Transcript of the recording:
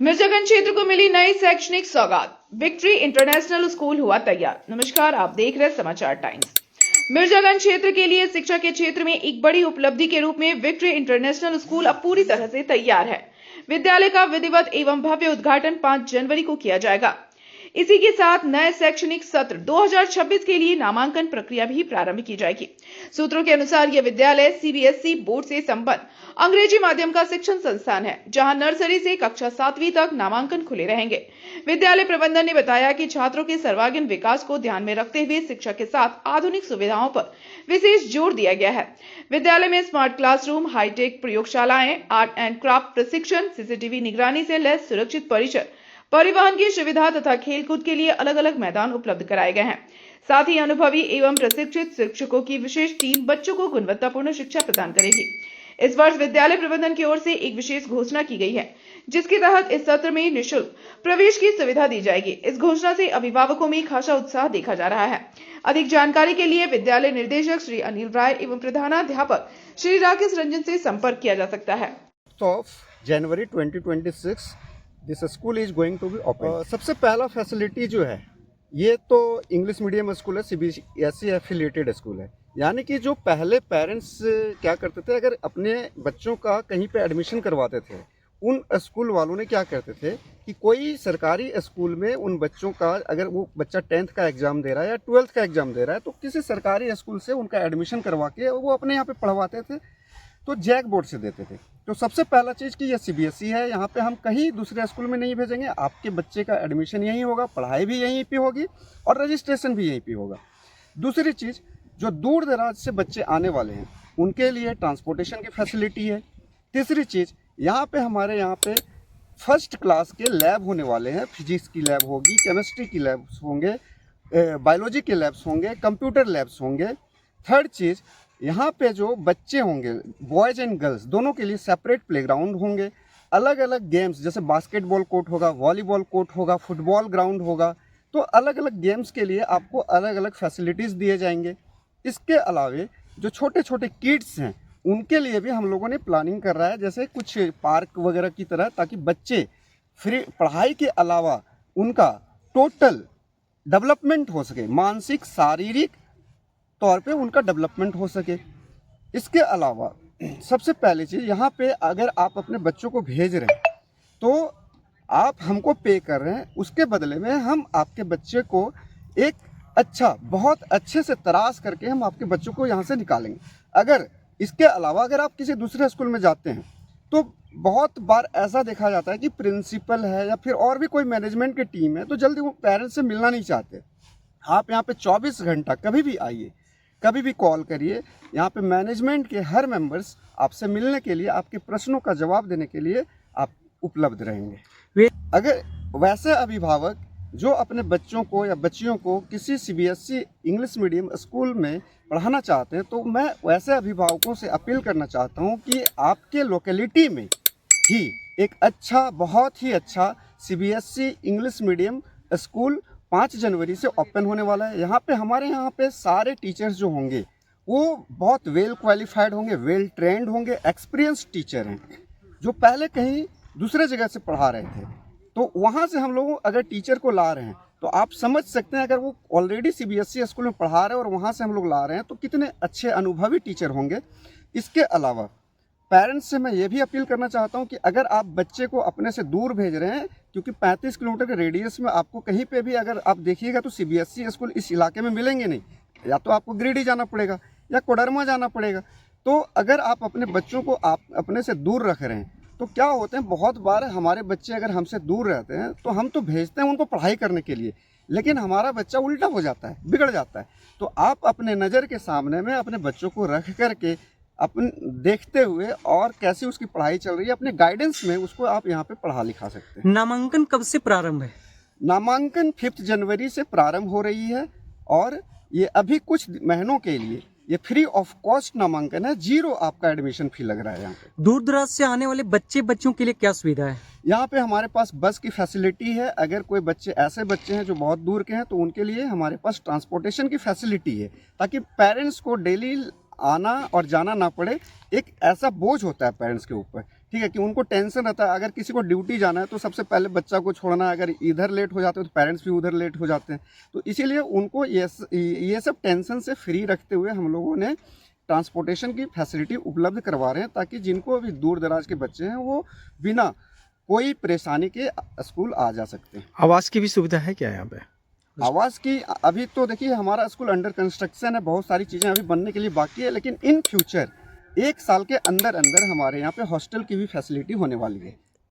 मिर्जागंज क्षेत्र को मिली नई शैक्षणिक सौगात। विक्ट्री इंटरनेशनल स्कूल हुआ तैयार। नमस्कार, आप देख रहे हैं समाचार टाइम्स। मिर्जागंज क्षेत्र के लिए शिक्षा के क्षेत्र में एक बड़ी उपलब्धि के रूप में विक्ट्री इंटरनेशनल स्कूल अब पूरी तरह से तैयार है। विद्यालय का विधिवत एवं भव्य उद्घाटन 5 जनवरी को किया जाएगा। इसी के साथ नए शैक्षणिक सत्र 2026 के लिए नामांकन प्रक्रिया भी प्रारंभ की जाएगी। सूत्रों के अनुसार यह विद्यालय सीबीएसई बोर्ड से संबद्ध अंग्रेजी माध्यम का शिक्षण संस्थान है, जहां नर्सरी से कक्षा 7वीं तक नामांकन खुले रहेंगे। विद्यालय प्रबंधन ने बताया कि छात्रों के सर्वांगीण विकास को ध्यान में रखते हुए शिक्षा के साथ आधुनिक सुविधाओं पर विशेष जोर दिया गया है। विद्यालय में स्मार्ट क्लासरूम, हाईटेक प्रयोगशालाएं, आर्ट एंड क्राफ्ट प्रशिक्षण, सीसीटीवी निगरानी से लैस सुरक्षित परिसर, परिवहन की सुविधा तथा खेलकूद के लिए अलग अलग मैदान उपलब्ध कराए गए हैं। साथ ही अनुभवी एवं प्रशिक्षित शिक्षकों की विशेष टीम बच्चों को गुणवत्तापूर्ण शिक्षा प्रदान करेगी। इस वर्ष विद्यालय प्रबंधन की ओर से एक विशेष घोषणा की गई है, जिसके तहत इस सत्र में निःशुल्क प्रवेश की सुविधा दी जाएगी। इस घोषणा से अभिभावकों में खासा उत्साह देखा जा रहा है। अधिक जानकारी के लिए विद्यालय निर्देशक श्री अनिल राय एवं प्रधानाध्यापक श्री राकेश रंजन से संपर्क किया जा सकता है। January 2026 this school is going to be open. सबसे पहला फैसिलिटी जो है, ये तो इंग्लिश मीडियम स्कूल है, सीबीएसई एफिलिएटेड स्कूल है। यानी कि जो पहले पेरेंट्स क्या करते थे, अगर अपने बच्चों का कहीं पे एडमिशन करवाते थे, उन स्कूल वालों ने क्या करते थे कि कोई सरकारी स्कूल में उन बच्चों का, अगर वो बच्चा 10th का एग्ज़ाम दे रहा है या 12th का एग्ज़ाम दे रहा है, तो किसी सरकारी स्कूल से उनका एडमिशन करवा के वो अपने यहाँ पे पढ़वाते थे, तो जैक बोर्ड से देते थे। तो सबसे पहला चीज़ कि ये सीबीएसई है, यहाँ पे हम कहीं दूसरे स्कूल में नहीं भेजेंगे। आपके बच्चे का एडमिशन यहीं होगा, पढ़ाई भी यहीं पे होगी और रजिस्ट्रेशन भी यहीं पे होगा। दूसरी चीज़, जो दूर दराज से बच्चे आने वाले हैं उनके लिए ट्रांसपोर्टेशन की फैसिलिटी है। तीसरी चीज़, यहाँ पे हमारे यहाँ पे फर्स्ट क्लास के लैब होने वाले हैं। फिजिक्स की लैब होगी, केमिस्ट्री की लैब्स होंगे, बायोलॉजी के लैब्स होंगे, कंप्यूटर लैब्स होंगे। थर्ड चीज़, यहाँ पे जो बच्चे होंगे, बॉयज़ एंड गर्ल्स दोनों के लिए सेपरेट प्लेग्राउंड होंगे। अलग अलग गेम्स जैसे बास्केटबॉल कोर्ट होगा, वॉलीबॉल कोर्ट होगा, फुटबॉल ग्राउंड होगा। तो अलग अलग गेम्स के लिए आपको अलग अलग फैसिलिटीज़ दिए जाएंगे। इसके अलावे जो छोटे छोटे किड्स हैं उनके लिए भी हम लोगों ने प्लानिंग कर रहा है, जैसे कुछ पार्क वगैरह की तरह, ताकि बच्चे फ्री पढ़ाई के अलावा उनका टोटल डेवलपमेंट हो सके, मानसिक शारीरिक तौर पे उनका डेवलपमेंट हो सके। इसके अलावा सबसे पहली चीज़, यहाँ पे अगर आप अपने बच्चों को भेज रहे हैं तो आप हमको पे कर रहे हैं, उसके बदले में हम आपके बच्चे को एक बहुत अच्छे से तराश करके हम आपके बच्चों को यहाँ से निकालेंगे। अगर इसके अलावा अगर आप किसी दूसरे स्कूल में जाते हैं तो बहुत बार ऐसा देखा जाता है कि प्रिंसिपल है या फिर और भी कोई मैनेजमेंट की टीम है, तो जल्दी वो पेरेंट्स से मिलना नहीं चाहते। आप यहाँ पे 24 घंटा कभी भी आइए, कभी भी कॉल करिए। यहाँ पे मैनेजमेंट के हर मेंबर्स आपसे मिलने के लिए, आपके प्रश्नों का जवाब देने के लिए आप उपलब्ध रहेंगे। अगर वैसे अभिभावक जो अपने बच्चों को या बच्चियों को किसी सीबीएसई इंग्लिश मीडियम स्कूल में पढ़ाना चाहते हैं, तो मैं वैसे अभिभावकों से अपील करना चाहता हूँ कि आपके लोकेलिटी में ही एक बहुत ही अच्छा सीबीएसई इंग्लिश मीडियम स्कूल 5 जनवरी से ओपन होने वाला है। यहाँ पे हमारे यहाँ पे सारे टीचर्स जो होंगे वो बहुत वेल क्वालिफाइड होंगे, वेल ट्रेंड होंगे, एक्सपीरियंस टीचर हैं, जो पहले कहीं दूसरे जगह से पढ़ा रहे थे। तो वहाँ से हम लोग अगर टीचर को ला रहे हैं तो आप समझ सकते हैं, अगर वो ऑलरेडी सीबीएसई स्कूल में पढ़ा रहे हैं और वहाँ से हम लोग ला रहे हैं तो कितने अच्छे अनुभवी टीचर होंगे। इसके अलावा पेरेंट्स से मैं ये भी अपील करना चाहता हूँ कि अगर आप बच्चे को अपने से दूर भेज रहे हैं, क्योंकि 35 किलोमीटर के रेडियस में आपको कहीं पे भी अगर आप देखिएगा तो सीबीएसई स्कूल इस इलाके में मिलेंगे नहीं, या तो आपको गिरिडीह जाना पड़ेगा या कोडरमा जाना पड़ेगा। तो अगर आप अपने बच्चों को आप अपने से दूर रख रहे हैं तो क्या होते हैं, बहुत बार हमारे बच्चे अगर हमसे दूर रहते हैं तो हम तो भेजते हैं उनको पढ़ाई करने के लिए, लेकिन हमारा बच्चा उल्टा हो जाता है, बिगड़ जाता है। तो आप अपने नज़र के सामने में अपने बच्चों को रख करके अपन देखते हुए और कैसी उसकी पढ़ाई चल रही है, अपने गाइडेंस में उसको आप यहाँ पे पढ़ा लिखा सकते हैं। नामांकन कब से प्रारंभ है? नामांकन 5 जनवरी से प्रारंभ हो रही है और ये अभी कुछ महीनों के लिए ये फ्री ऑफ कॉस्ट नामांकन है, 0 आपका एडमिशन फी लग रहा है। यहाँ पे दूर दराज से आने वाले बच्चों के लिए क्या सुविधा है? यहाँ पे हमारे पास बस की फैसिलिटी है। अगर कोई ऐसे बच्चे हैं जो बहुत दूर के हैं तो उनके लिए हमारे पास ट्रांसपोर्टेशन की फैसिलिटी है, ताकि पेरेंट्स को डेली आना और जाना ना पड़े। एक ऐसा बोझ होता है पेरेंट्स के ऊपर ठीक है, कि उनको टेंशन रहता है, अगर किसी को ड्यूटी जाना है तो सबसे पहले बच्चा को छोड़ना है, अगर इधर लेट हो जाते हैं तो पेरेंट्स भी उधर लेट हो जाते हैं। तो इसीलिए उनको ये सब टेंशन से फ्री रखते हुए हम लोगों ने ट्रांसपोर्टेशन की फैसिलिटी उपलब्ध करवा रहे हैं, ताकि जिनको भी दूर दराज के बच्चे हैं वो बिना कोई परेशानी के स्कूल आ जा सकते हैं। आवास की भी सुविधा है क्या यहाँ पे? आवास की अभी तो देखिए हमारा स्कूल अंडर कंस्ट्रक्शन है, बहुत सारी चीज़ें अभी बनने के लिए बाकी है, लेकिन इन फ्यूचर 1 साल के अंदर अंदर हमारे यहाँ पे हॉस्टल की भी फैसिलिटी होने वाली है।